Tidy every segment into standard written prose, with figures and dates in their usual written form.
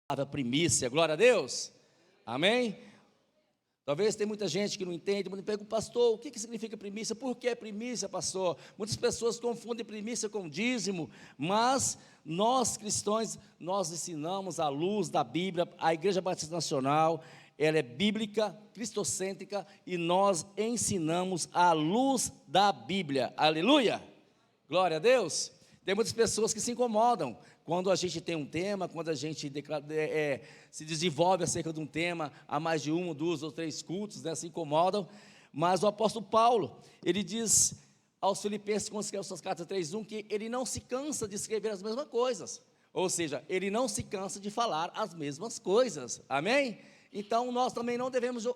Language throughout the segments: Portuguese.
A primícia, glória a Deus, amém? Talvez tem muita gente que não entende, mas pergunta, pastor, o que significa primícia? Por que é primícia, pastor? Muitas pessoas confundem primícia com dízimo, mas nós cristãos, nós ensinamos à luz da Bíblia. A Igreja Batista Nacional, ela é bíblica, cristocêntrica, e nós ensinamos à luz da Bíblia, aleluia, glória a Deus. Tem muitas pessoas que se incomodam quando a gente tem um tema, quando a gente se desenvolve acerca de um tema, há mais de 1, 2 ou 3 cultos, né, se incomodam, mas o apóstolo Paulo, ele diz aos Filipenses, quando escreve suas cartas 3:1, que ele não se cansa de escrever as mesmas coisas, ou seja, ele não se cansa de falar as mesmas coisas, amém? Então nós também não devemos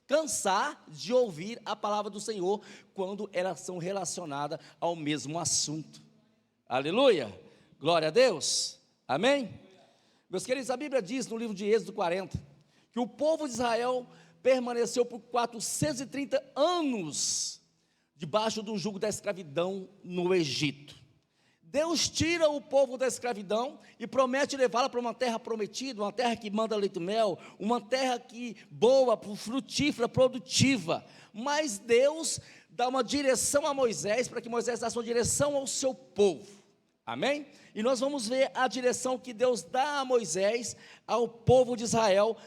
cansar de ouvir a palavra do Senhor, quando elas são relacionadas ao mesmo assunto, aleluia, glória a Deus, amém? Meus queridos, a Bíblia diz no livro de Êxodo 40, que o povo de Israel permaneceu por 430 anos, debaixo do jugo da escravidão no Egito. Deus tira o povo da escravidão e promete levá-la para uma terra prometida, uma terra que manda leite e mel, uma terra que boa, frutífera, produtiva, mas Deus dá uma direção a Moisés, para que Moisés desse uma direção ao seu povo, amém? E nós vamos ver a direção que Deus dá a Moisés, ao povo de Israel,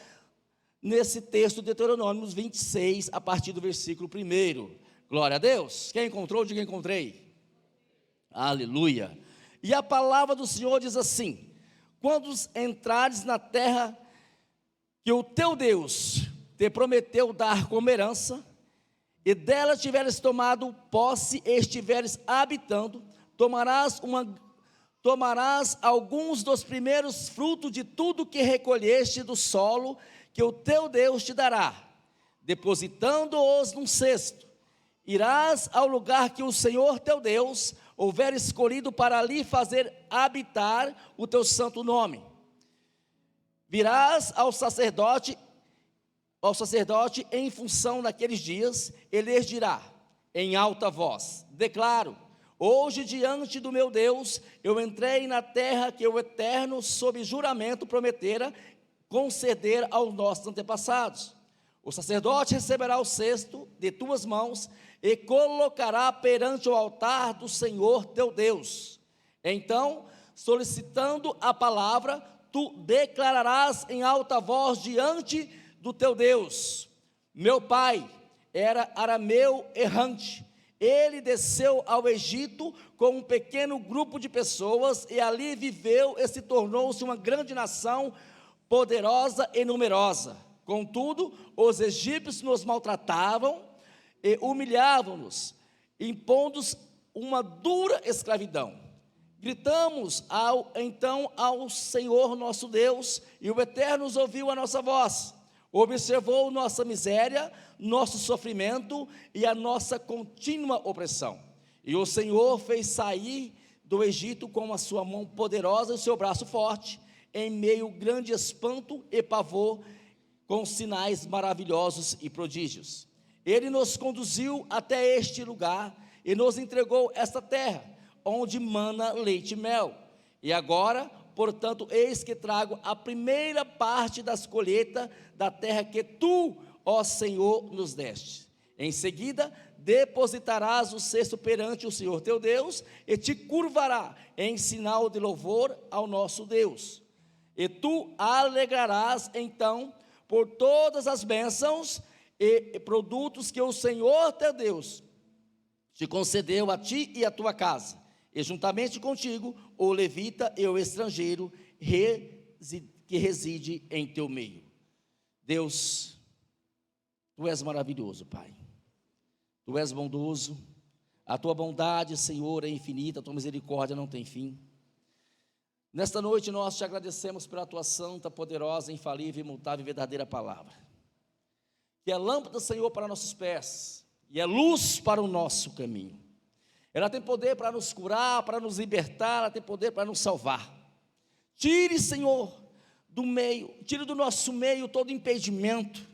nesse texto de Deuteronômio 26, a partir do versículo 1, glória a Deus. Quem encontrou, diga encontrei, aleluia. E a palavra do Senhor diz assim: quando entrares na terra que o teu Deus te prometeu dar como herança, e dela tiveres tomado posse e estiveres habitando, tomarás alguns dos primeiros frutos de tudo que recolheste do solo, que o teu Deus te dará, depositando-os num cesto. Irás ao lugar que o Senhor teu Deus houver escolhido para ali fazer habitar o teu santo nome. Virás ao sacerdote em função daqueles dias, ele lhes dirá em alta voz: declaro, hoje diante do meu Deus, eu entrei na terra que o Eterno, sob juramento, prometera conceder aos nossos antepassados. O sacerdote receberá o cesto de tuas mãos e colocará perante o altar do Senhor teu Deus. Então, solicitando a palavra, tu declararás em alta voz diante do teu Deus: meu pai era arameu errante, ele desceu ao Egito com um pequeno grupo de pessoas, e ali viveu e se tornou-se uma grande nação, poderosa e numerosa. Contudo, os egípcios nos maltratavam e humilhavam-nos, impondo-nos uma dura escravidão. Gritamos então ao Senhor nosso Deus, e o Eterno nos ouviu a nossa voz, observou nossa miséria, nosso sofrimento e a nossa contínua opressão. E o Senhor fez sair do Egito com a sua mão poderosa e o seu braço forte, em meio grande espanto e pavor, com sinais maravilhosos e prodígios. Ele nos conduziu até este lugar e nos entregou esta terra, onde mana leite e mel. E agora, portanto, eis que trago a primeira parte das colheitas da terra que tu, ó Senhor, nos deste. Em seguida, depositarás o cesto perante o Senhor teu Deus, e te curvará em sinal de louvor ao nosso Deus. E tu alegrarás então por todas as bênçãos e produtos que o Senhor teu Deus te concedeu a ti e a tua casa, e juntamente contigo o levita e o estrangeiro que reside em teu meio. Deus, tu és maravilhoso, Pai, tu és bondoso, a tua bondade, Senhor, é infinita, a tua misericórdia não tem fim. Nesta noite nós te agradecemos pela tua santa, poderosa, infalível, imutável e verdadeira palavra, que é lâmpada, Senhor, para nossos pés e é luz para o nosso caminho. Ela tem poder para nos curar, para nos libertar, ela tem poder para nos salvar. Tire, Senhor, tire do nosso meio todo impedimento,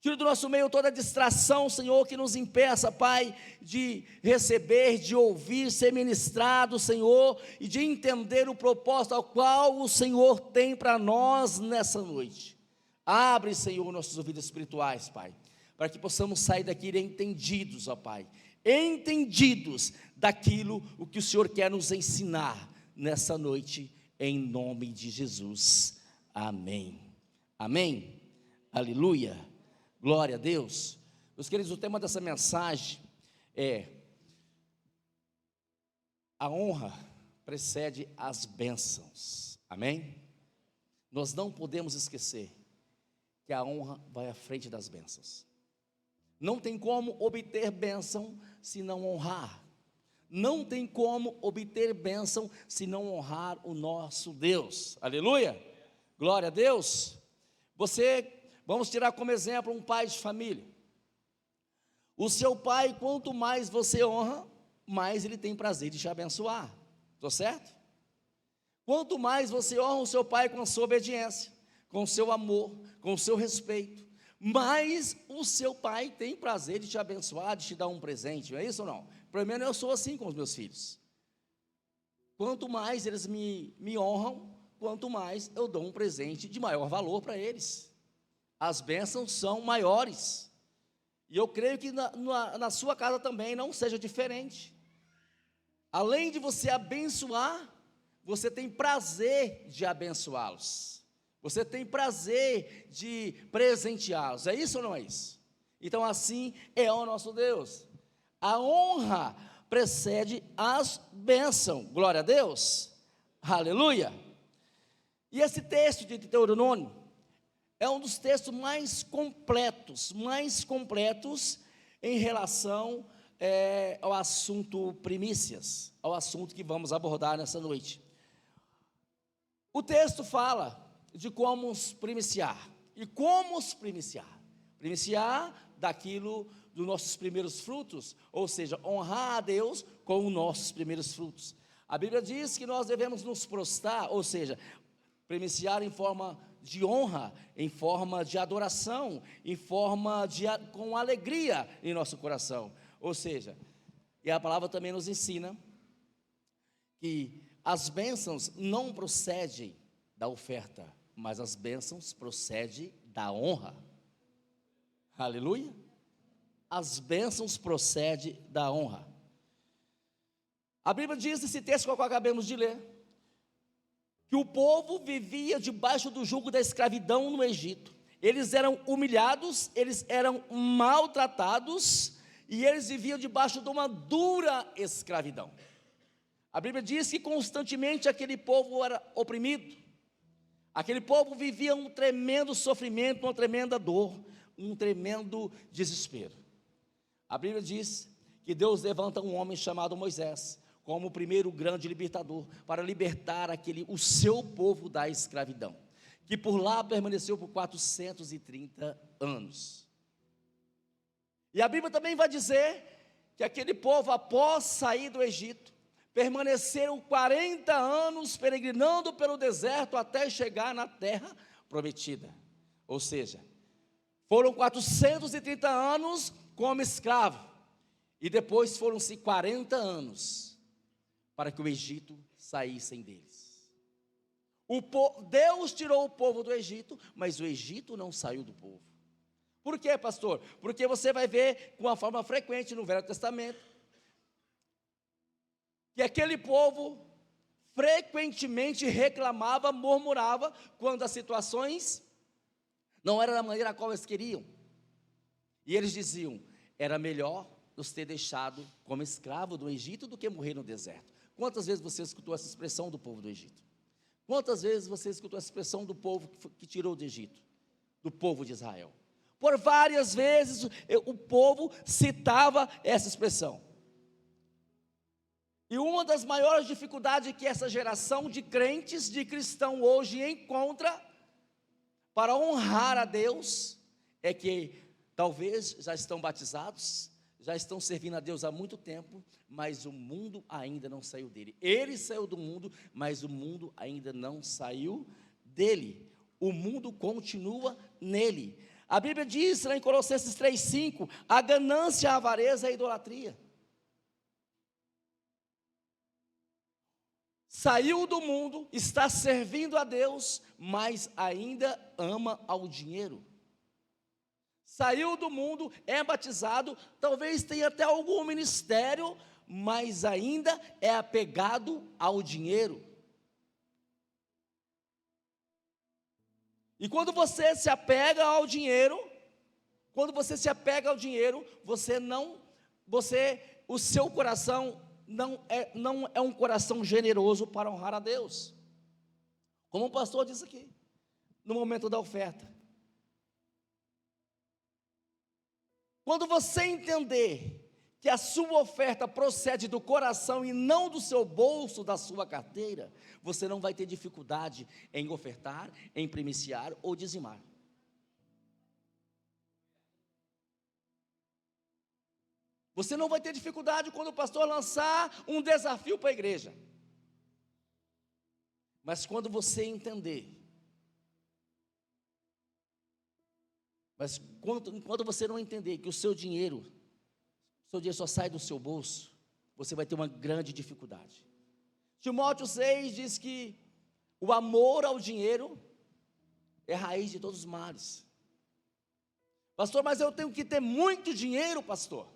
Tira do nosso meio toda distração, Senhor, que nos impeça, Pai, de receber, de ouvir, ser ministrado, Senhor, e de entender o propósito ao qual o Senhor tem para nós nessa noite. Abre, Senhor, nossos ouvidos espirituais, Pai, para que possamos sair daqui entendidos, ó Pai, entendidos daquilo o que o Senhor quer nos ensinar nessa noite, em nome de Jesus. Amém. Amém. Aleluia. Glória a Deus. Meus queridos, o tema dessa mensagem é: a honra precede as bênçãos. Amém? Nós não podemos esquecer que a honra vai à frente das bênçãos. Não tem como obter bênção se não honrar. Não tem como obter bênção se não honrar o nosso Deus. Aleluia. Glória a Deus. Vamos tirar como exemplo um pai de família. O seu pai, quanto mais você honra, mais ele tem prazer de te abençoar. Estou certo? Quanto mais você honra o seu pai com a sua obediência, com o seu amor, com o seu respeito, mais o seu pai tem prazer de te abençoar, de te dar um presente. Não é isso ou não? Pelo menos eu sou assim com os meus filhos. Quanto mais eles me honram, quanto mais eu dou um presente de maior valor para eles. As bênçãos são maiores, e eu creio que na sua casa também não seja diferente. Além de você abençoar, você tem prazer de abençoá-los, você tem prazer de presenteá-los, é isso ou não é isso? Então assim é o nosso Deus. A honra precede as bênçãos, glória a Deus, aleluia. E esse texto de Deuteronômio é um dos textos mais completos em relação ao assunto primícias, ao assunto que vamos abordar nessa noite. O texto fala de como primiciar, e como primiciar. Primiciar daquilo dos nossos primeiros frutos, ou seja, honrar a Deus com os nossos primeiros frutos. A Bíblia diz que nós devemos nos prostrar, ou seja, primiciar em forma de honra, em forma de adoração, em forma com alegria em nosso coração. Ou seja, e a palavra também nos ensina que as bênçãos não procedem da oferta, mas as bênçãos procedem da honra. Aleluia. As bênçãos procedem da honra. A Bíblia diz nesse texto que acabamos de ler, que o povo vivia debaixo do jugo da escravidão no Egito. Eles eram humilhados, eles eram maltratados, e eles viviam debaixo de uma dura escravidão. A Bíblia diz que constantemente aquele povo era oprimido, aquele povo vivia um tremendo sofrimento, uma tremenda dor, um tremendo desespero. A Bíblia diz que Deus levanta um homem chamado Moisés, como o primeiro grande libertador, para libertar o seu povo da escravidão, que por lá permaneceu por 430 anos. E a Bíblia também vai dizer que aquele povo, após sair do Egito, permaneceram 40 anos peregrinando pelo deserto até chegar na terra prometida. Ou seja, foram 430 anos como escravo, e depois foram-se 40 anos para que o Egito saíssem deles. Deus tirou o povo do Egito, mas o Egito não saiu do povo. Por quê, pastor? Porque você vai ver com uma forma frequente no Velho Testamento, que aquele povo frequentemente reclamava, murmurava, quando as situações não eram da maneira a qual eles queriam. E eles diziam: era melhor nos ter deixado como escravo do Egito do que morrer no deserto. Quantas vezes você escutou essa expressão do povo do Egito? Quantas vezes você escutou essa expressão do povo que tirou do Egito? Do povo de Israel? Por várias vezes o povo citava essa expressão. E uma das maiores dificuldades que essa geração de crentes, de cristão hoje encontra para honrar a Deus, é que talvez já estão batizados, já estão servindo a Deus há muito tempo, mas o mundo ainda não saiu dele. Ele saiu do mundo, mas o mundo ainda não saiu dele. O mundo continua nele. A Bíblia diz lá em Colossenses 3,5, a ganância, a avareza e a idolatria. Saiu do mundo, está servindo a Deus, mas ainda ama ao dinheiro. Saiu do mundo, é batizado, talvez tenha até algum ministério, mas ainda é apegado ao dinheiro. E quando você se apega ao dinheiro, o seu coração não é um coração generoso para honrar a Deus. Como o pastor disse aqui, no momento da oferta. Quando você entender que a sua oferta procede do coração e não do seu bolso, da sua carteira, você não vai ter dificuldade em ofertar, em primiciar ou dizimar. Você não vai ter dificuldade quando o pastor lançar um desafio para a igreja. Mas quando você entender, quando você não entender que o seu dinheiro só sai do seu bolso, você vai ter uma grande dificuldade. Timóteo 6 diz que o amor ao dinheiro é a raiz de todos os males. Pastor, mas eu tenho que ter muito dinheiro, pastor.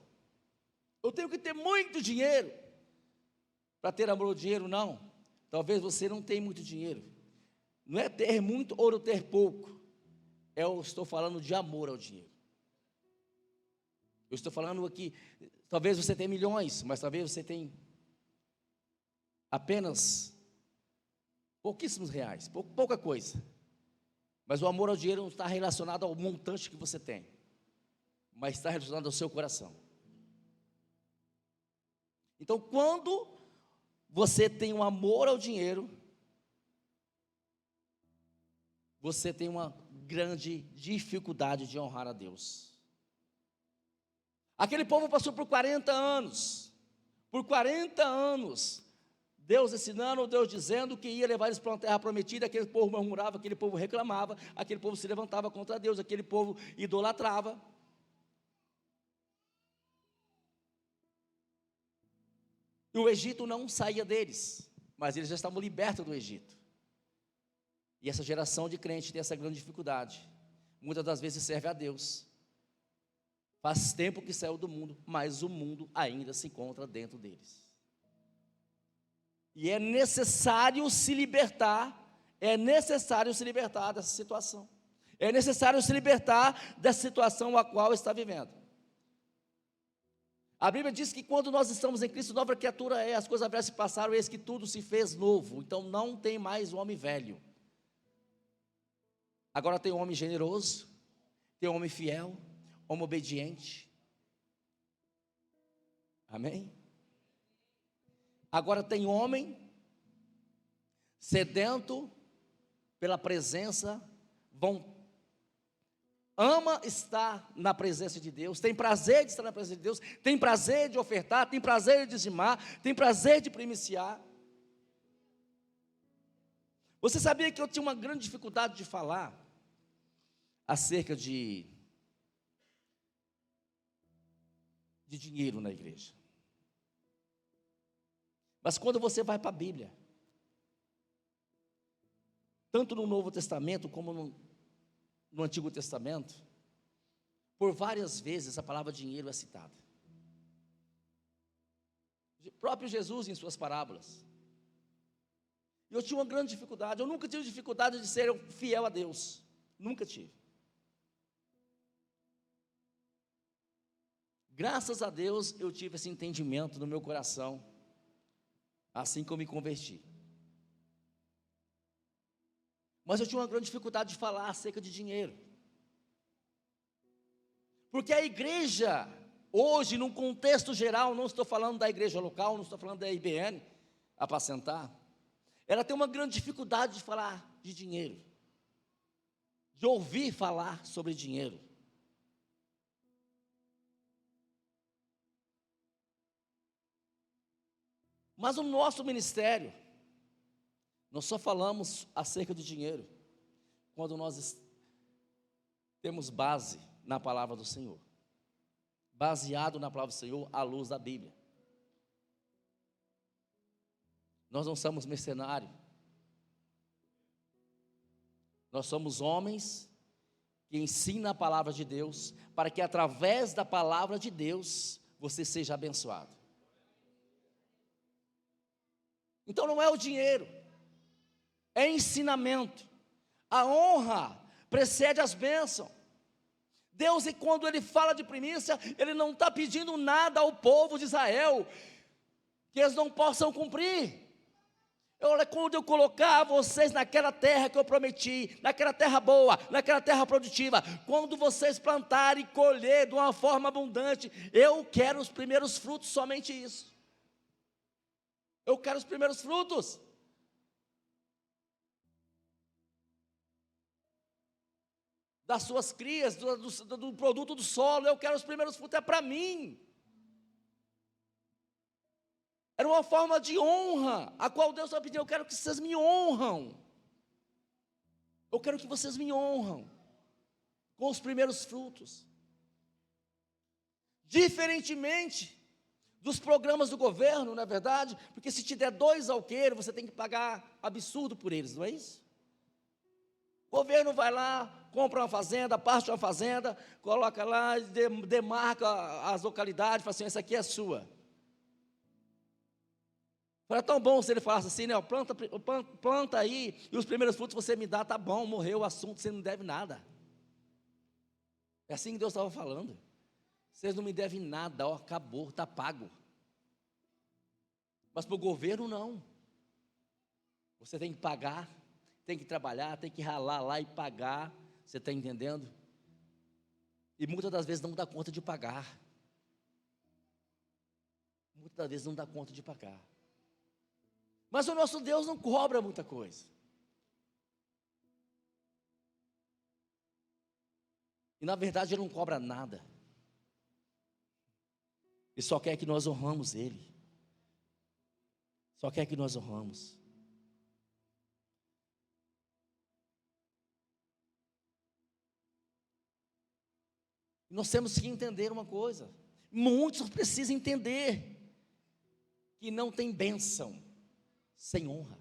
Eu tenho que ter muito dinheiro para ter amor ao dinheiro, não. Talvez você não tenha muito dinheiro. Não é ter muito ou ter pouco. Eu estou falando de amor ao dinheiro. Eu estou falando aqui, talvez você tenha milhões, mas talvez você tenha apenas pouquíssimos reais, pouca coisa. Mas o amor ao dinheiro não está relacionado ao montante que você tem, mas está relacionado ao seu coração. Então, quando você tem um amor ao dinheiro, você tem uma grande dificuldade de honrar a Deus. Aquele povo passou por 40 anos, Deus ensinando, Deus dizendo que ia levar eles para uma terra prometida. Aquele povo murmurava, aquele povo reclamava, aquele povo se levantava contra Deus, aquele povo idolatrava. E o Egito não saía deles, mas eles já estavam libertos do Egito. E essa geração de crentes tem essa grande dificuldade. Muitas das vezes serve a Deus. Faz tempo que saiu do mundo, mas o mundo ainda se encontra dentro deles. E é necessário se libertar dessa situação. É necessário se libertar dessa situação a qual está vivendo. A Bíblia diz que quando nós estamos em Cristo, nova criatura é, as coisas velhas se passaram, eis que tudo se fez novo. Então não tem mais o homem velho. Agora tem um homem generoso, tem um homem fiel, homem obediente. Amém? Agora tem homem sedento pela presença, ama estar na presença de Deus, tem prazer de estar na presença de Deus, tem prazer de ofertar, tem prazer de dizimar, tem prazer de primiciar. Você sabia que eu tinha uma grande dificuldade de falar acerca de dinheiro na igreja? Mas quando você vai para a Bíblia, tanto no Novo Testamento como no Antigo Testamento, por várias vezes a palavra dinheiro é citada. O próprio Jesus em suas parábolas. Eu tinha uma grande dificuldade, eu nunca tive dificuldade de ser fiel a Deus, nunca tive. Graças a Deus eu tive esse entendimento no meu coração, assim que eu me converti. Mas eu tinha uma grande dificuldade de falar acerca de dinheiro. Porque a igreja, hoje, num contexto geral, não estou falando da igreja local, não estou falando da IBN, apacentar, ela tem uma grande dificuldade de falar de dinheiro, de ouvir falar sobre dinheiro. Mas o nosso ministério, nós só falamos acerca de dinheiro quando nós temos base na palavra do Senhor, baseado na palavra do Senhor, à luz da Bíblia. Nós não somos mercenários, nós somos homens que ensinam a palavra de Deus, para que através da palavra de Deus, você seja abençoado. Então não é o dinheiro, é ensinamento. A honra precede as bênçãos. Deus, quando Ele fala de primícia, Ele não está pedindo nada ao povo de Israel, que eles não possam cumprir. Olha, quando eu colocar vocês naquela terra que eu prometi, naquela terra boa, naquela terra produtiva, quando vocês plantarem e colher de uma forma abundante, eu quero os primeiros frutos, somente isso. Eu quero os primeiros frutos. Das suas crias, do produto do solo, eu quero os primeiros frutos, é para mim. Era uma forma de honra, a qual Deus está pedindo: eu quero que vocês me honram. Eu quero que vocês me honram com os primeiros frutos. Diferentemente dos programas do governo, não é verdade? Porque se te der 2 alqueires, você tem que pagar absurdo por eles, não é isso? O governo vai lá, compra uma fazenda, parte uma fazenda, coloca lá, demarca as localidades, fala assim: essa aqui é sua. Era tão bom se ele falasse assim, né? Planta aí, e os primeiros frutos você me dá, tá bom, morreu o assunto, você não deve nada. É assim que Deus estava falando. Vocês não me devem nada, ó, acabou, está pago. Mas para o governo não. Você tem que pagar, tem que trabalhar, tem que ralar lá e pagar. Você está entendendo? E muitas das vezes não dá conta de pagar. Muitas das vezes não dá conta de pagar. Mas o nosso Deus não cobra muita coisa. E na verdade Ele não cobra nada. Ele só quer que nós honramos Ele. Só quer que nós honramos. E nós temos que entender uma coisa. Muitos precisam entender que não tem bênção sem honra.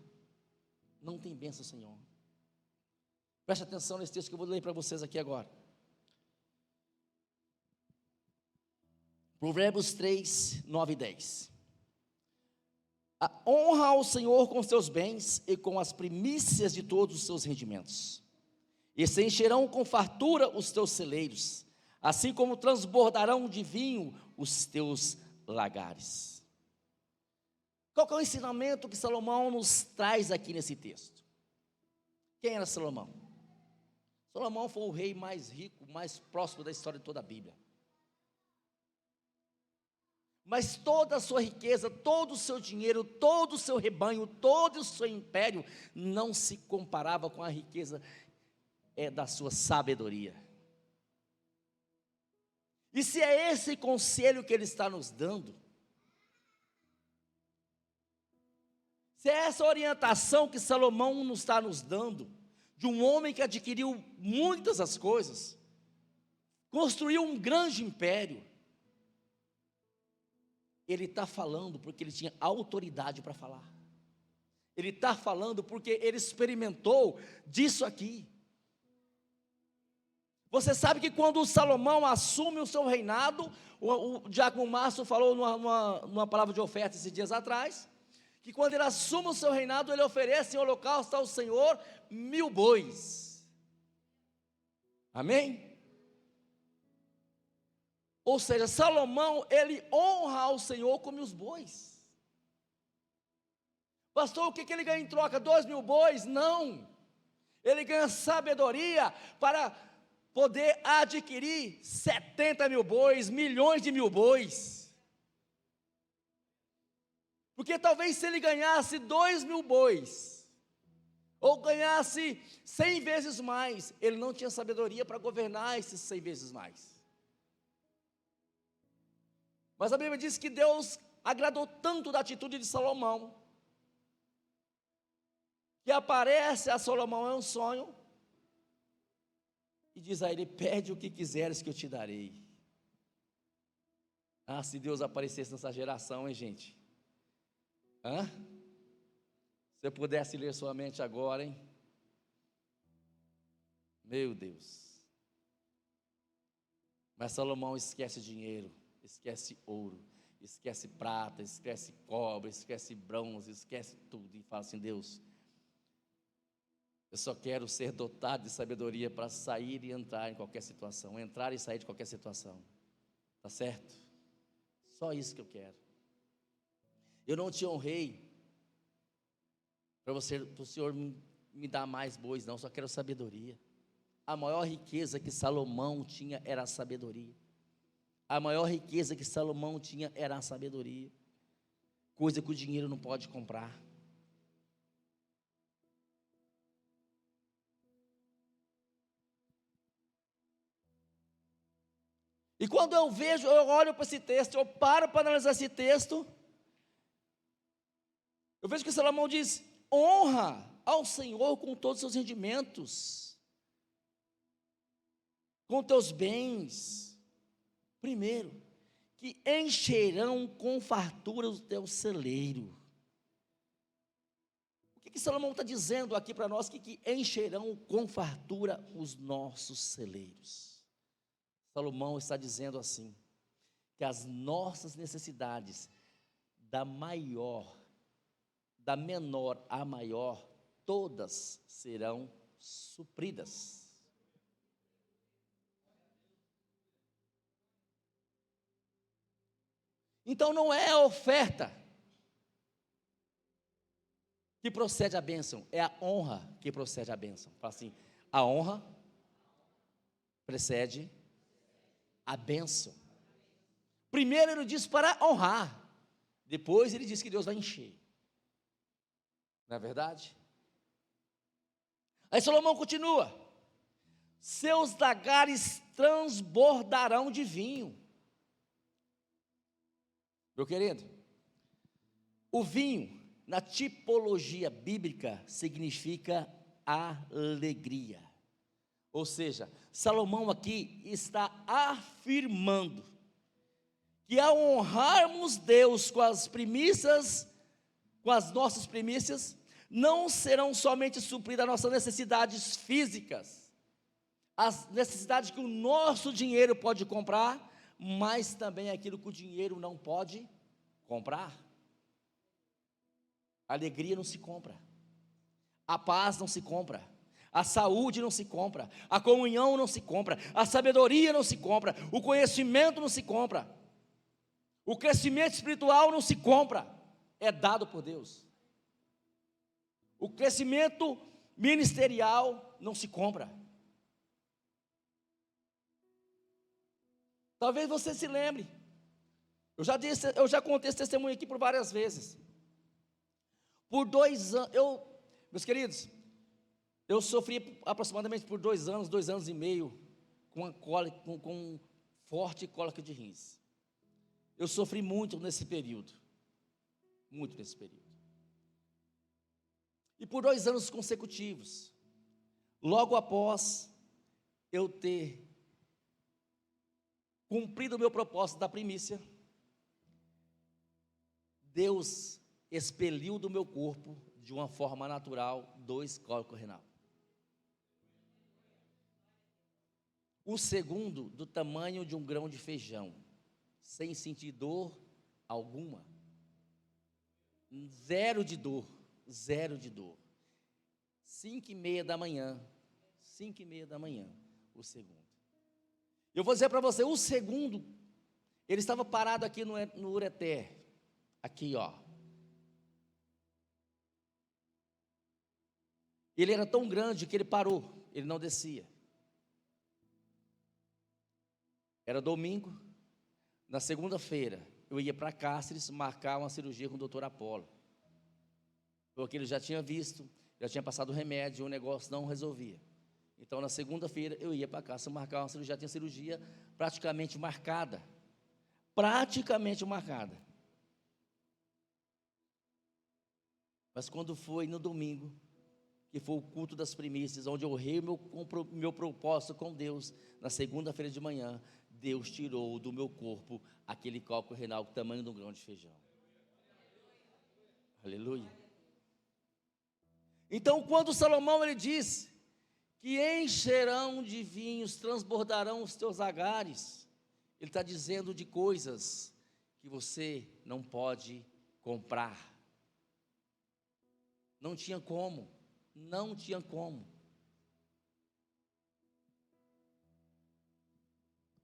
Não tem bênção sem honra. Preste atenção nesse texto que eu vou ler para vocês aqui agora. Provérbios 3, 9 e 10. Honra ao Senhor com seus bens e com as primícias de todos os seus rendimentos. E se encherão com fartura os teus celeiros, assim como transbordarão de vinho os teus lagares. Qual que é o ensinamento que Salomão nos traz aqui nesse texto? Quem era Salomão? Salomão foi o rei mais rico, mais próximo da história de toda a Bíblia. Mas toda a sua riqueza, todo o seu dinheiro, todo o seu rebanho, todo o seu império, não se comparava com a riqueza da sua sabedoria. E se é esse conselho que ele está nos dando, se é essa orientação que Salomão nos está nos dando, de um homem que adquiriu muitas as coisas, construiu um grande império, ele está falando porque ele tinha autoridade para falar. Ele está falando porque ele experimentou disso aqui. Você sabe que quando Salomão assume o seu reinado, o Diácono Márcio falou numa palavra de oferta esses dias atrás, que quando ele assume o seu reinado, ele oferece em holocausto ao Senhor 1000 bois. Amém? Ou seja, Salomão, ele honra ao Senhor com 1000 bois. Pastor, o que ele ganha em troca? 2000 bois? Não. Ele ganha sabedoria para poder adquirir 70.000 bois, milhões de 1000 bois. Porque talvez se ele ganhasse 2.000 bois, ou ganhasse 100 vezes mais, ele não tinha sabedoria para governar esses 100 vezes mais. Mas a Bíblia diz que Deus agradou tanto da atitude de Salomão, que aparece a Salomão em um sonho, e diz a ele: pede o que quiseres que eu te darei. Ah, se Deus aparecesse nessa geração, hein, gente? Hã? Se eu pudesse ler sua mente agora, hein? Meu Deus. Mas Salomão esquece dinheiro, esquece ouro, esquece prata, esquece cobre, esquece bronze, esquece tudo, e fala assim: Deus, eu só quero ser dotado de sabedoria para sair e entrar em qualquer situação, entrar e sair de qualquer situação, tá certo? Só isso que eu quero. Eu não te honrei para o Senhor me dar mais bois, não, só quero sabedoria. A maior riqueza que Salomão tinha era a sabedoria. A maior riqueza que Salomão tinha era a sabedoria, coisa que o dinheiro não pode comprar. E quando eu vejo, eu olho para esse texto, eu paro para analisar esse texto, eu vejo que Salomão diz: honra ao Senhor com todos os seus rendimentos, com teus bens, primeiro, que encherão com fartura o teu celeiro. O que Salomão está dizendo aqui para nós? Que encherão com fartura os nossos celeiros. Salomão está dizendo assim, que as nossas necessidades, da menor à maior, todas serão supridas. Então não é a oferta que procede a bênção, é a honra que procede a bênção. Fala assim: a honra precede a bênção. Primeiro ele diz para honrar, depois ele diz que Deus vai encher. Não é verdade? Aí Salomão continua: seus lagares transbordarão de vinho. Meu querido, o vinho, na tipologia bíblica, significa alegria. Ou seja, Salomão aqui está afirmando que ao honrarmos Deus com as primícias, com as nossas primícias, não serão somente supridas as nossas necessidades físicas, as necessidades que o nosso dinheiro pode comprar, mas também aquilo que o dinheiro não pode comprar. A alegria não se compra, a paz não se compra, a saúde não se compra, a comunhão não se compra, a sabedoria não se compra, o conhecimento não se compra, o crescimento espiritual não se compra, é dado por Deus. O crescimento ministerial não se compra. Talvez você se lembre, eu já contei esse testemunho aqui por várias vezes. Por 2 anos, meus queridos, eu sofri aproximadamente por 2 anos e meio, com forte cólica de rins. Eu sofri muito nesse período, E por 2 anos consecutivos, logo após eu ter cumprido o meu propósito da primícia, Deus expeliu do meu corpo, de uma forma natural, 2 cólicos renal. O segundo, do tamanho de um grão de feijão, sem sentir dor alguma, zero de dor, 5:30 da manhã, o segundo. Eu vou dizer para você, o segundo, ele estava parado aqui no ureter, aqui ó, ele era tão grande que ele parou, ele não descia. Era domingo, na segunda-feira, eu ia para Cáceres marcar uma cirurgia com o doutor Apolo, porque ele já tinha visto, já tinha passado remédio, o negócio não resolvia. Então na segunda-feira eu ia para Cáceres marcar uma cirurgia, já tinha cirurgia praticamente marcada, mas quando foi no domingo, que foi o culto das primícias, onde eu honrei o meu propósito com Deus, na segunda-feira de manhã, Deus tirou do meu corpo aquele cálculo renal do tamanho de um grão de feijão. Aleluia. Então, quando Salomão ele diz que encherão de vinhos, transbordarão os teus lagares, ele está dizendo de coisas que você não pode comprar. Não tinha como, não tinha como.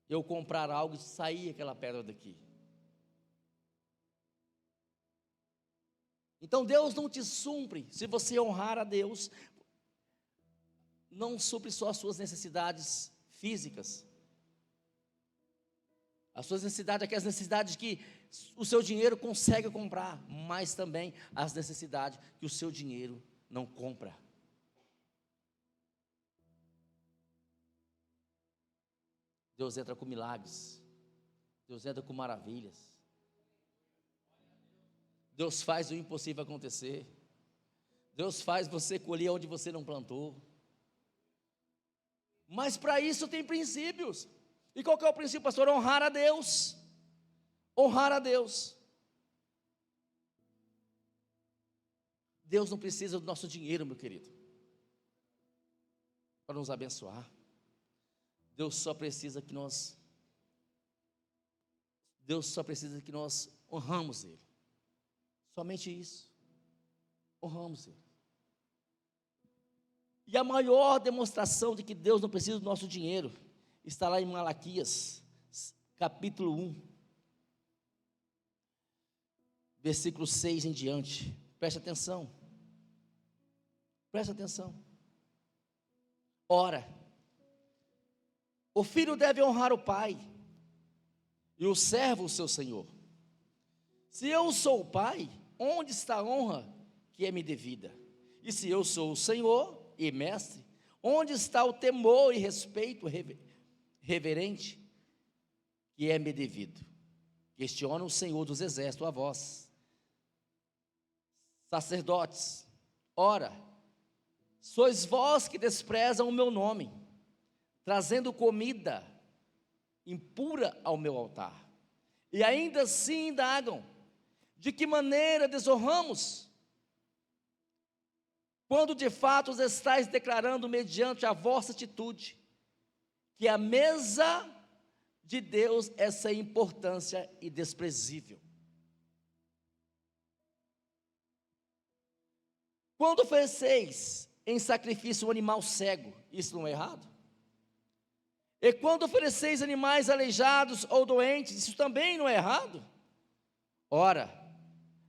Eu comprar algo e sair aquela pedra daqui. Então Deus não te supre, se você honrar a Deus, não supre só as suas necessidades físicas, as suas necessidades, aquelas necessidades que o seu dinheiro consegue comprar, mas também as necessidades que o seu dinheiro não compra. Deus entra com milagres, Deus entra com maravilhas, Deus faz o impossível acontecer, Deus faz você colher onde você não plantou, mas para isso tem princípios. E qual que é o princípio, pastor? Honrar a Deus, honrar a Deus. Deus não precisa do nosso dinheiro, meu querido, para nos abençoar. Deus só precisa que nós honramos Ele. Somente isso. Honramos Ele. E a maior demonstração de que Deus não precisa do nosso dinheiro está lá em Malaquias, capítulo 1, versículo 6 em diante. Preste atenção. Preste atenção. Ora, o filho deve honrar o pai, e o servo o seu senhor. Se eu sou o pai, onde está a honra que é me devida? E se eu sou o senhor e mestre, onde está o temor e respeito reverente que é me devido? Questiona o Senhor dos exércitos a vós, sacerdotes. Ora, sois vós que desprezam o meu nome, trazendo comida impura ao meu altar, e ainda assim indagam: de que maneira desonramos? Quando de fato os estáis declarando mediante a vossa atitude, que a mesa de Deus é sem importância e desprezível. Quando ofereceis em sacrifício um animal cego, isso não é errado? E quando ofereceis animais aleijados ou doentes, isso também não é errado? Ora,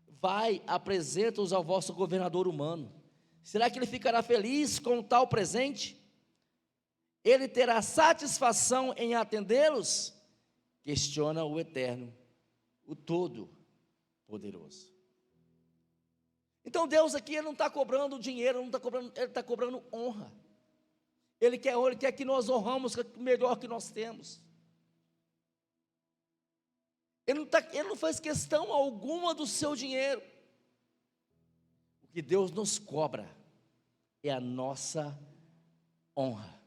vai, apresenta-os ao vosso governador humano. Será que ele ficará feliz com tal presente? Ele terá satisfação em atendê-los? Questiona o Eterno, o Todo-Poderoso. Então Deus aqui, Ele não está cobrando dinheiro, Ele está cobrando honra. Ele quer que nós honramos o melhor que nós temos. Ele não faz questão alguma do seu dinheiro. O que Deus nos cobra é a nossa honra.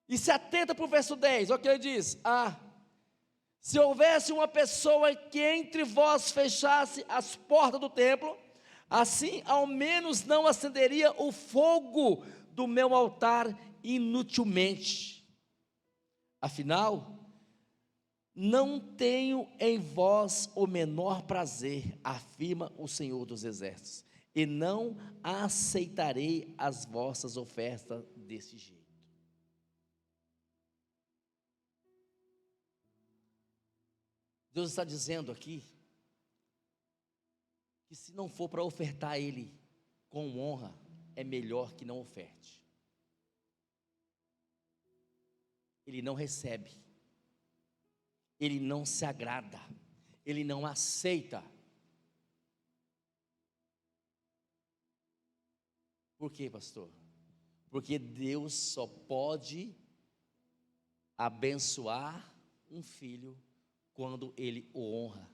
E se atenta para o verso 10, olha o que ele diz: se houvesse uma pessoa que entre vós fechasse as portas do templo, assim ao menos não acenderia o fogo do meu altar inutilmente. Afinal, não tenho em vós o menor prazer, afirma o Senhor dos Exércitos, e não aceitarei as vossas ofertas desse jeito. Deus está dizendo aqui, que se não for para ofertar a Ele com honra, é melhor que não oferte. Ele não recebe, Ele não se agrada, Ele não aceita. Por quê, pastor? Porque Deus só pode abençoar um filho quando Ele o honra.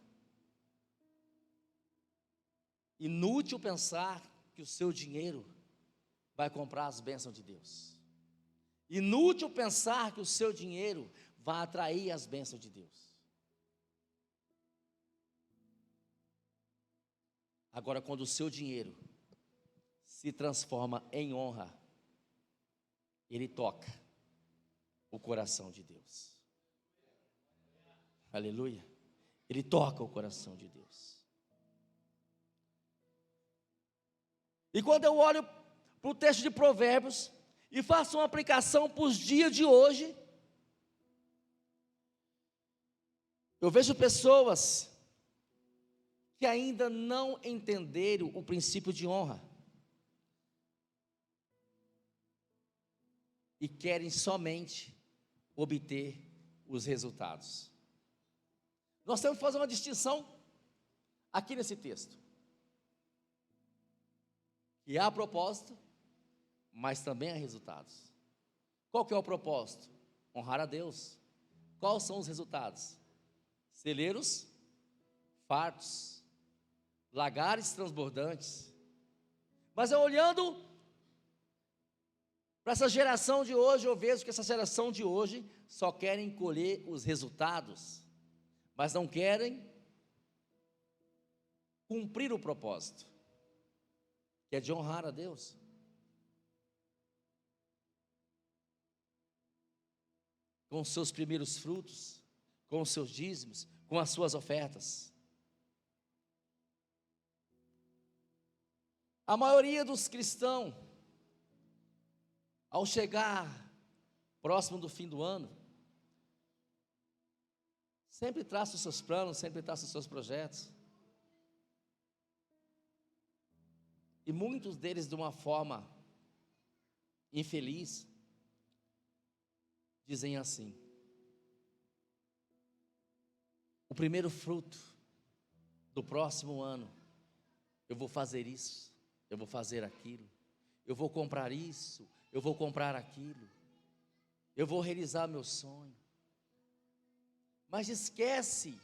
Inútil pensar que que o seu dinheiro vai comprar as bênçãos de Deus. Inútil pensar que o seu dinheiro vai atrair as bênçãos de Deus. Agora, quando o seu dinheiro se transforma em honra, ele toca o coração de Deus. Aleluia. Ele toca o coração de Deus. E quando eu olho para o texto de Provérbios e faço uma aplicação para os dias de hoje, eu vejo pessoas que ainda não entenderam o princípio de honra e querem somente obter os resultados. Nós temos que fazer uma distinção aqui nesse texto, que há propósito, mas também há resultados. Qual que é o propósito? Honrar a Deus. Quais são os resultados? Celeiros fartos, lagares transbordantes. Mas eu olhando para essa geração de hoje, eu vejo que essa geração de hoje só querem colher os resultados, mas não querem cumprir o propósito, que é de honrar a Deus. Com os seus primeiros frutos, com os seus dízimos, com as suas ofertas. A maioria dos cristãos, ao chegar próximo do fim do ano, sempre traça os seus planos, sempre traça os seus projetos. E muitos deles de uma forma infeliz, dizem assim: o primeiro fruto do próximo ano, eu vou fazer isso, eu vou fazer aquilo, eu vou comprar isso, eu vou comprar aquilo, eu vou realizar meu sonho. Mas esquece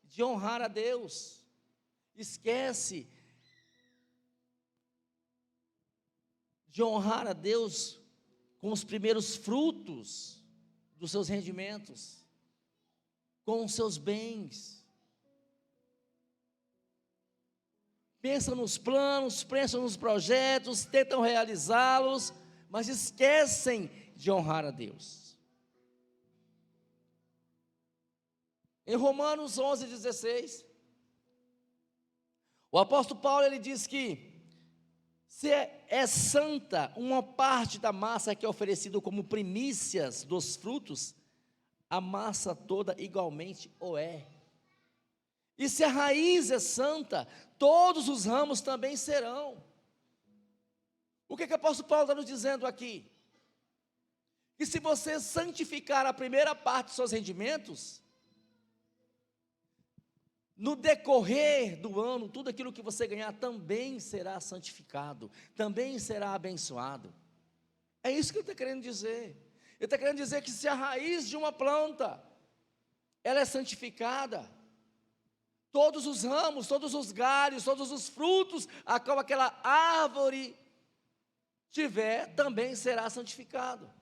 de honrar a Deus, esquece de honrar a Deus com os primeiros frutos dos seus rendimentos, com os seus bens. Pensam nos planos, pensam nos projetos, tentam realizá-los, mas esquecem de honrar a Deus. Em Romanos 11:16, o apóstolo Paulo ele diz que se é santa uma parte da massa que é oferecida como primícias dos frutos, a massa toda igualmente o é. E se a raiz é santa, todos os ramos também serão. O que o apóstolo Paulo está nos dizendo aqui? Que se você santificar a primeira parte dos seus rendimentos, no decorrer do ano, tudo aquilo que você ganhar também será santificado, também será abençoado. É isso que ele está querendo dizer. Ele está querendo dizer que se a raiz de uma planta, ela é santificada, todos os ramos, todos os galhos, todos os frutos a qual aquela árvore tiver, também será santificado.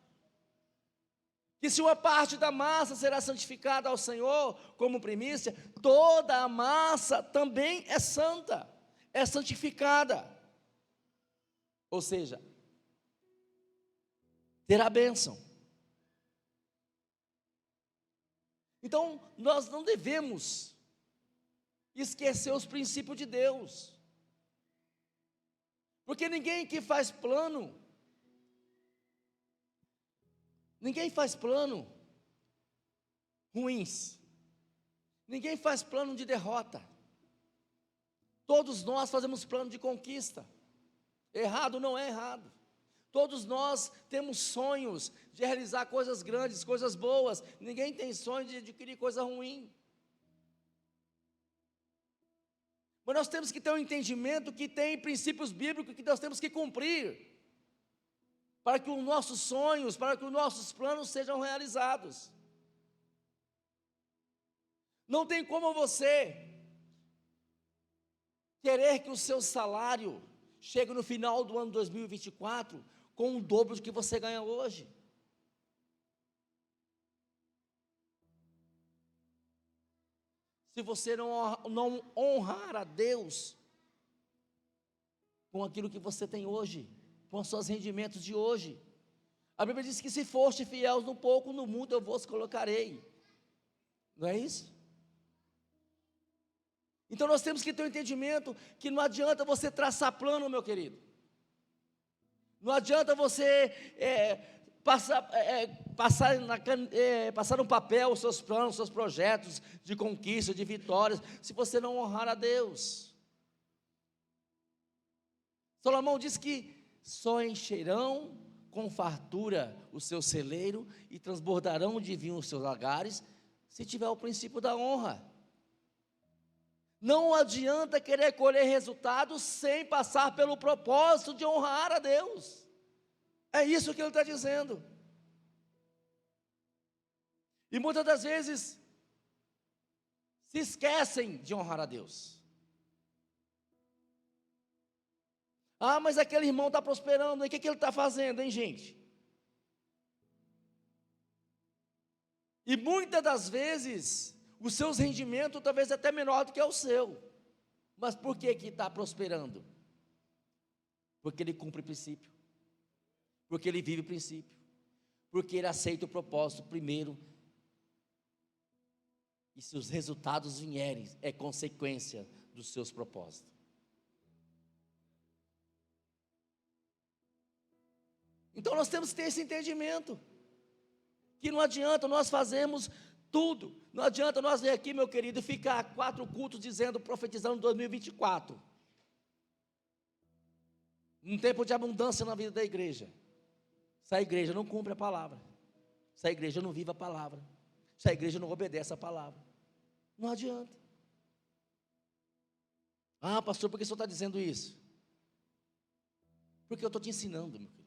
Que se uma parte da massa será santificada ao Senhor como primícia, toda a massa também é santa, é santificada. Ou seja, terá bênção. Então, nós não devemos esquecer os princípios de Deus, porque ninguém que faz plano, ninguém faz plano ruins, ninguém faz plano de derrota, todos nós fazemos plano de conquista. Errado não é errado, todos nós temos sonhos de realizar coisas grandes, coisas boas, ninguém tem sonho de adquirir coisa ruim. Mas nós temos que ter um entendimento que tem princípios bíblicos que nós temos que cumprir, para que os nossos sonhos, para que os nossos planos sejam realizados. Não tem como você querer que o seu salário chega no final do ano 2024 com o dobro do que você ganha hoje. Se você não honrar a Deus com aquilo que você tem hoje, com os seus rendimentos de hoje, a Bíblia diz que se foste fiel no pouco, no mundo eu vos colocarei. Não é isso? Então nós temos que ter um entendimento que não adianta você traçar plano, meu querido. Não adianta você passar no papel os seus planos, os seus projetos de conquista, de vitórias, se você não honrar a Deus. Salomão diz que só encherão com fartura o seu celeiro e transbordarão de vinho os seus lagares, se tiver o princípio da honra. Não adianta querer colher resultados sem passar pelo propósito de honrar a Deus. É isso que ele está dizendo. E muitas das vezes se esquecem de honrar a Deus. Ah, mas aquele irmão está prosperando, e o que ele está fazendo, hein, gente? E muitas das vezes, os seus rendimentos talvez até menor do que o seu. Mas por que está prosperando? Porque ele cumpre o princípio. Porque ele vive o princípio. Porque ele aceita o propósito primeiro. E se os resultados vierem, é consequência dos seus propósitos. Então nós temos que ter esse entendimento, que não adianta nós fazermos tudo, não adianta nós vir aqui, meu querido, e ficar 4 cultos dizendo, profetizando 2024, um tempo de abundância na vida da igreja, se a igreja não cumpre a palavra, se a igreja não vive a palavra, se a igreja não obedece a palavra, não adianta. Ah, pastor, por que o senhor está dizendo isso? Porque eu estou te ensinando, meu querido.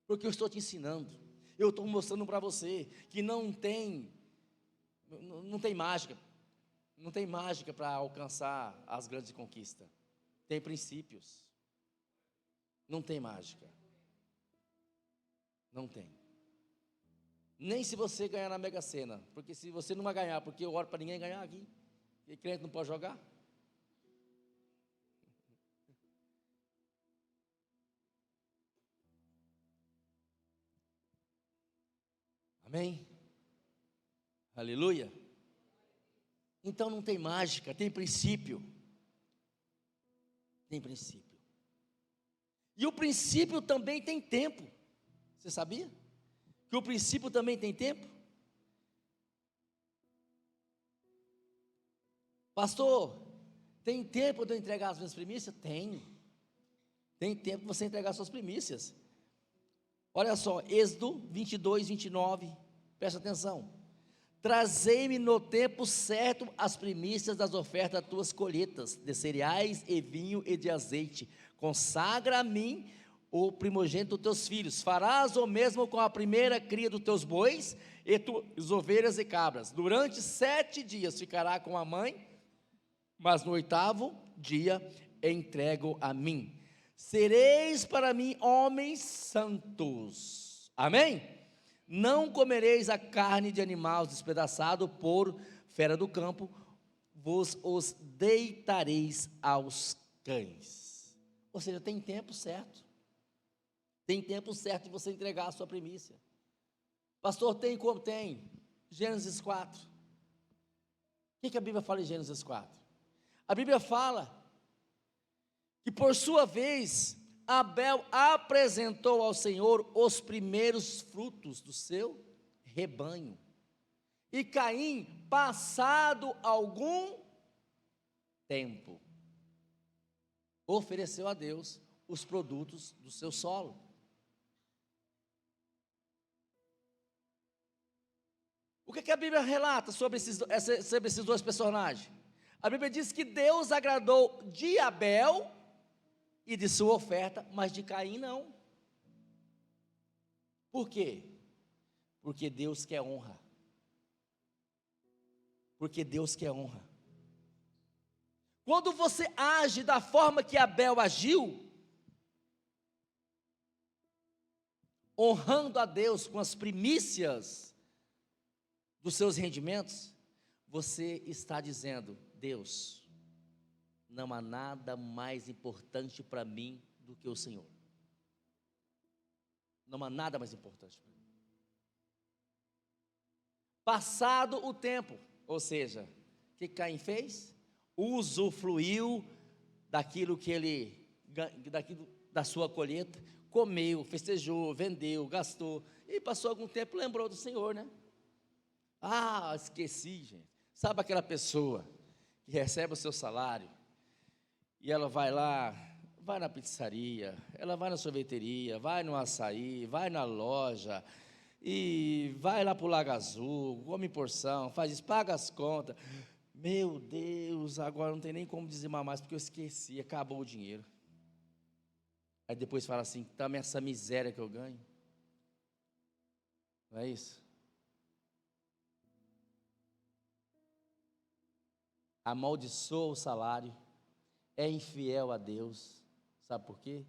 Porque eu estou te ensinando, eu estou mostrando para você que não tem mágica, não tem mágica para alcançar as grandes conquistas, tem princípios, não tem mágica, não tem, nem se você ganhar na Mega Sena, porque se você não vai ganhar, porque eu oro para ninguém ganhar aqui, e crente não pode jogar. Amém? Aleluia. Então não tem mágica, tem princípio. Tem princípio. E o princípio também tem tempo. Você sabia? Que o princípio também tem tempo? Pastor, tem tempo de eu entregar as minhas primícias? Tem. Tem tempo de você entregar as suas primícias. Olha só, Êxodo 22, 29, presta atenção. Trazei-me no tempo certo as primícias das ofertas das tuas colheitas, de cereais e vinho e de azeite. Consagra a mim o primogênito dos teus filhos. Farás o mesmo com a primeira cria dos teus bois e tuas ovelhas e cabras. Durante 7 dias ficará com a mãe, mas no 8º dia entrego a mim. Sereis para mim homens santos. Amém? Não comereis a carne de animais despedaçado por fera do campo, vos os deitareis aos cães. Ou seja, tem tempo certo. Tem tempo certo de você entregar a sua primícia. Pastor, tem como? Tem. Gênesis 4. O que a Bíblia fala em Gênesis 4? A Bíblia fala que por sua vez, Abel apresentou ao Senhor os primeiros frutos do seu rebanho. E Caim, passado algum tempo, ofereceu a Deus os produtos do seu solo. O que a Bíblia relata sobre esses 2 personagens? A Bíblia diz que Deus agradou de Abel e de sua oferta, mas de Caim não. Por quê? Porque Deus quer honra. Porque Deus quer honra. Quando você age da forma que Abel agiu, honrando a Deus com as primícias dos seus rendimentos, você está dizendo: Deus, não há nada mais importante para mim do que o Senhor. Não há nada mais importante para mim. Passado o tempo, ou seja, o que Caim fez? Usufruiu daquilo que da sua colheita, comeu, festejou, vendeu, gastou, e passou algum tempo, lembrou do Senhor, né? Ah, esqueci, gente. Sabe aquela pessoa que recebe o seu salário, e ela vai lá, vai na pizzaria, ela vai na sorveteria, vai no açaí, vai na loja, e vai lá para o Lago Azul, come porção, faz isso, paga as contas. Meu Deus, agora não tem nem como dizimar mais, porque eu esqueci, acabou o dinheiro. Aí depois fala assim: também essa miséria que eu ganho. Não é isso? Amaldiçoa o salário, é infiel a Deus. Sabe por quê?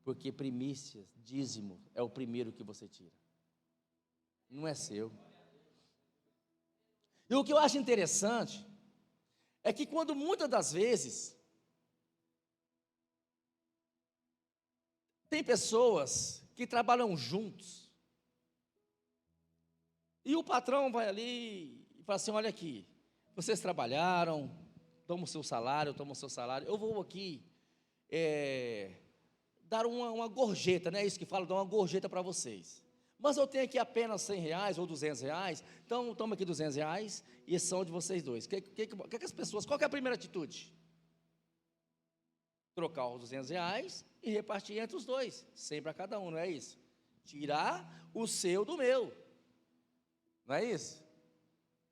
Porque primícias, dízimo, é o primeiro que você tira. Não é seu. E o que eu acho interessante é que quando muitas das vezes tem pessoas que trabalham juntos, e o patrão vai ali e fala assim: olha aqui, vocês trabalharam, toma o seu salário, eu vou aqui dar uma gorjeta, não é isso que fala, dar uma gorjeta para vocês. Mas eu tenho aqui apenas R$100 ou R$200, então toma aqui R$200 e esses são de vocês dois. Que as pessoas, qual que é a primeira atitude? Trocar os R$200 e repartir entre os dois, 100 para cada um, não é isso? Tirar o seu do meu, não é isso?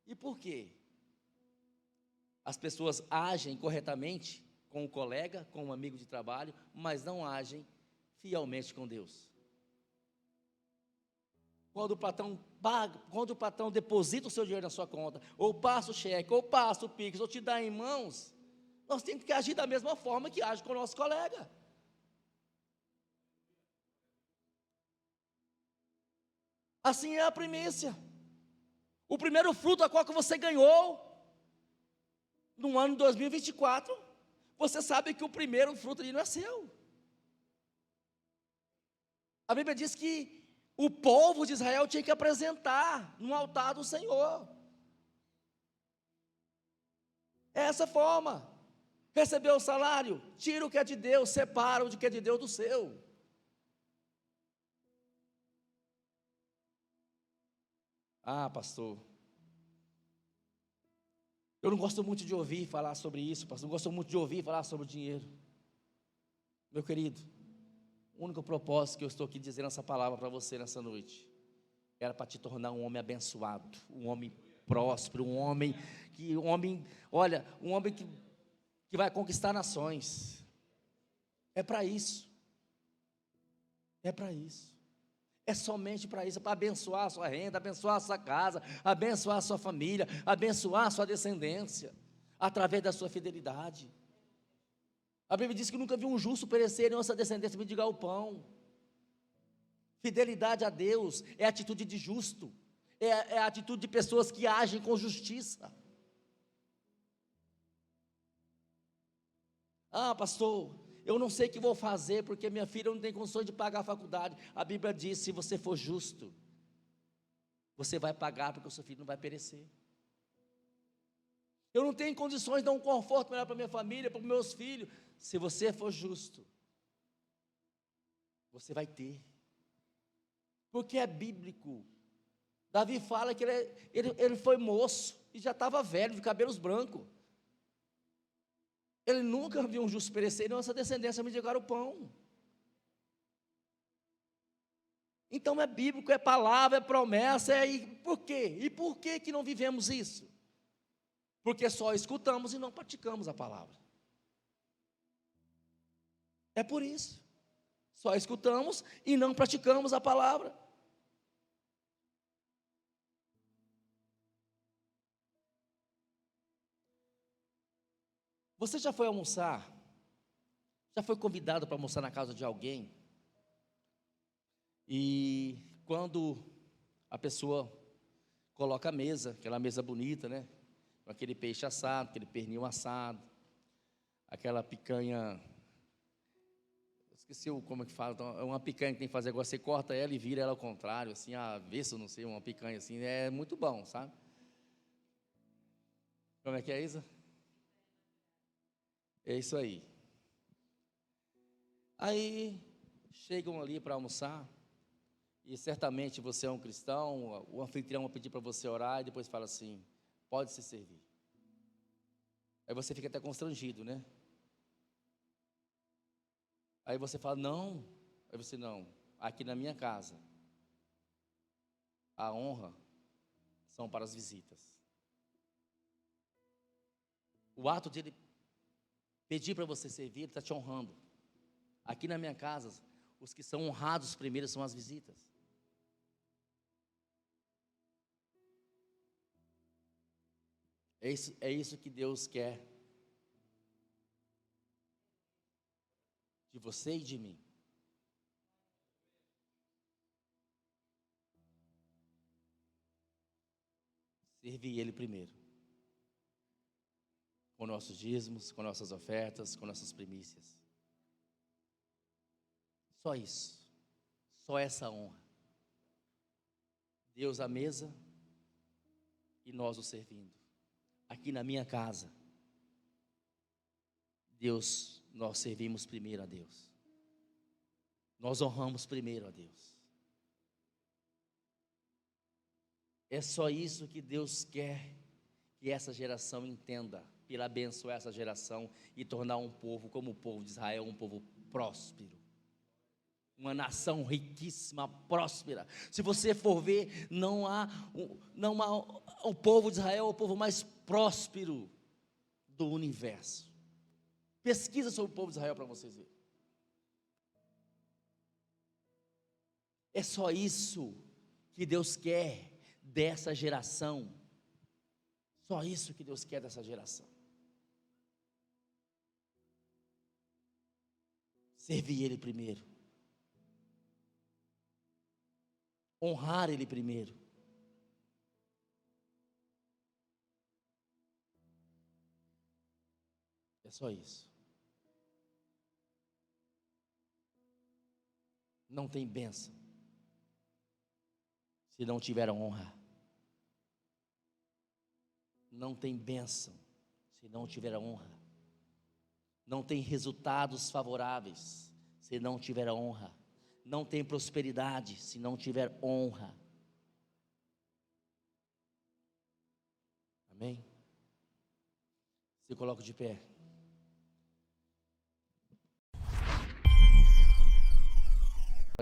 E por quê? As pessoas agem corretamente com o colega, com um amigo de trabalho, mas não agem fielmente com Deus. Quando o patrão paga, quando o patrão deposita o seu dinheiro na sua conta, ou passa o cheque, ou passa o Pix, ou te dá em mãos, nós temos que agir da mesma forma que age com o nosso colega. Assim é a primícia. O primeiro fruto a qual que você ganhou no ano de 2024, você sabe que o primeiro fruto ali não é seu. A Bíblia diz que o povo de Israel tinha que apresentar no altar do Senhor. É essa forma. Recebeu o salário, tira o que é de Deus, separa o que é de Deus do seu. Ah, pastor, eu não gosto muito de ouvir falar sobre isso, pastor, não gosto muito de ouvir falar sobre o dinheiro. Meu querido, o único propósito que eu estou aqui dizendo essa palavra para você nessa noite, era para te tornar um homem abençoado, um homem próspero, um homem que vai conquistar nações. É para isso. É para isso. É somente para isso, para abençoar a sua renda, abençoar a sua casa, abençoar a sua família, abençoar a sua descendência, através da sua fidelidade. A Bíblia diz que nunca viu um justo perecer, nem nossa descendência mendigar o pão. Fidelidade a Deus é atitude de justo, é a atitude de pessoas que agem com justiça. Ah, pastor, eu não sei o que vou fazer, porque minha filha não tem condições de pagar a faculdade. A Bíblia diz: se você for justo, você vai pagar, porque o seu filho não vai perecer. Eu não tenho condições de dar um conforto melhor para minha família, para os meus filhos. Se você for justo, você vai ter, porque é bíblico. Davi fala que ele foi moço e já estava velho, de cabelos brancos. Ele nunca viu um justo perecer, e nossa descendência mendigar o pão. Então é bíblico, é palavra, é promessa, e por quê? E por que que não vivemos isso? Porque só escutamos e não praticamos a palavra. É por isso. Só escutamos e não praticamos a palavra. Você já foi almoçar? Já foi convidado para almoçar na casa de alguém? E quando a pessoa coloca a mesa, aquela mesa bonita, né? Com aquele peixe assado, aquele pernil assado, aquela picanha, esqueci como é que fala, então, é uma picanha que tem que fazer agora, você corta ela e vira ela ao contrário, assim, avesso, não sei, uma picanha assim, é muito bom, sabe? Como é que é isso? É isso aí. Aí, chegam ali para almoçar, e certamente você é um cristão, o anfitrião vai pedir para você orar, e depois fala assim, pode se servir. Aí você fica até constrangido, né? Aí você fala, não. Aí você, não. Aqui na minha casa, a honra são para as visitas. O ato de ele pedir para você servir, ele está te honrando. Aqui na minha casa, os que são honrados primeiro são as visitas. É isso que Deus quer de você e de mim. Servir Ele primeiro. Com nossos dízimos, com nossas ofertas, com nossas primícias. Só isso. Só essa honra. Deus à mesa e nós o servindo. Aqui na minha casa, nós servimos primeiro a Deus. Nós honramos primeiro a Deus. É só isso que Deus quer que essa geração entenda, para abençoar essa geração e tornar um povo como o povo de Israel, um povo próspero. Uma nação riquíssima, próspera. Se você for ver, o povo de Israel é o povo mais próspero do universo. Pesquisa sobre o povo de Israel para vocês verem. É só isso que Deus quer dessa geração. Só isso que Deus quer dessa geração. Servir Ele primeiro. Honrar Ele primeiro. É só isso. Não tem bênção se não tiver honra. Não tem bênção se não tiver honra. Não tem resultados favoráveis se não tiver honra. Não tem prosperidade se não tiver honra. Amém? Se coloca de pé.